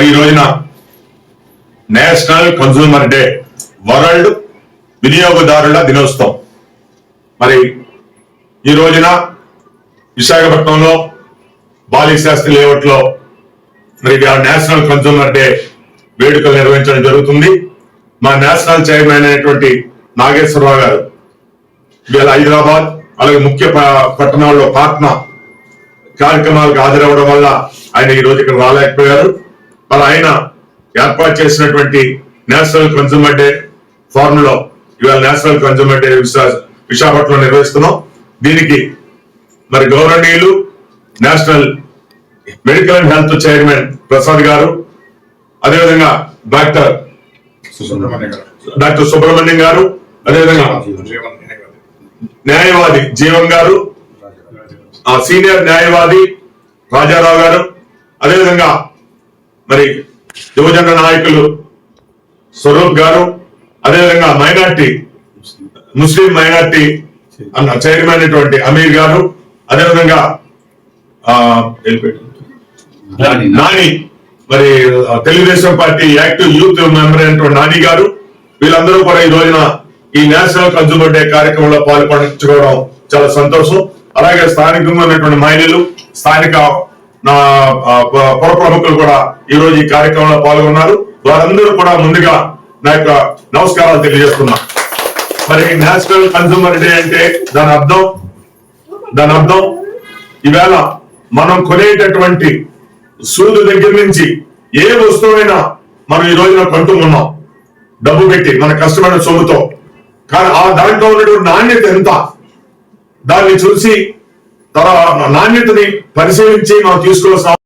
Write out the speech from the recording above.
మరి ఈ రోజున నేషనల్ కన్స్యూమర్ డే, వరల్డ్ వినియోగదారుల దినోత్సవం. మరి ఈ రోజున విశాఖపట్నంలో బాలిశాస్త్రి లేఅవుట్ లో మరి నేషనల్ కన్స్యూమర్ డే వేడుకలు నిర్వహించడం జరుగుతుంది. మా నేషనల్ చైర్మన్ అయినటువంటి నాగేశ్వరరావు గారు ఇవాళ హైదరాబాద్ అలాగే ముఖ్య పట్టణాల్లో పాట్నా కార్యక్రమాలకు హాజరవ్వడం వల్ల ఆయన ఈ రోజు ఇక్కడ రాలేకపోయారు. మరి ఆయన ఏర్పాటు చేసినటువంటి నేషనల్ కన్స్యూమర్ డే ఫార్మ్ లో ఇవాళ నేషనల్ కన్స్యూమర్ డే విశాఖపట్నంలో నిర్వహిస్తున్నాం. దీనికి మరి గౌరవనీయులు national medical and health chairman Prasad గారు, అదేవిధంగా డాక్టర్ సుబ్రహ్మణ్యం గారు, అదేవిధంగా న్యాయవాది జీవన్ గారు, సీనియర్ న్యాయవాది రాజారావు గారు, అదేవిధంగా మరి యువజన నాయకులు స్వరూప్ గారు, అదేవిధంగా ముస్లిం మైనార్టీ చైర్మన్ అయినటువంటి అమీర్ గారు, అదేవిధంగా నాని మరి Telugu Desam party active youth member అయినటువంటి నాని గారు, వీళ్ళందరూ కూడా ఈ రోజున ఈ నేషనల్ కన్స్యూమర్ డే కార్యక్రమంలో పాల్పంచుకోవడం చాలా సంతోషం. అలాగే స్థానికంగా ఉన్నటువంటి మహిళలు, స్థానిక పుర ప్రముఖులు కూడా ఈ రోజు ఈ కార్యక్రమంలో పాల్గొన్నారు. వారందరూ కూడా ముందుగా నా యొక్క నమస్కారాలు తెలియజేస్తున్నా. మరి నేషనల్ కన్స్యూమర్ డే అంటే దాని అర్థం ఈవేళ మనం కొనేటటువంటి సూదు దగ్గర నుంచి ఏ వస్తువైనా మనం ఈ రోజున కొంటూ ఉన్నాం డబ్బు పెట్టి, మన కష్టమైన సొమ్ముతో. కానీ ఆ దాంట్లో ఉన్నటువంటి నాణ్యత ఎంత, దాన్ని చూసి నాణ్యతని పరిశీలించి మనం తీసుకోవాల్సిన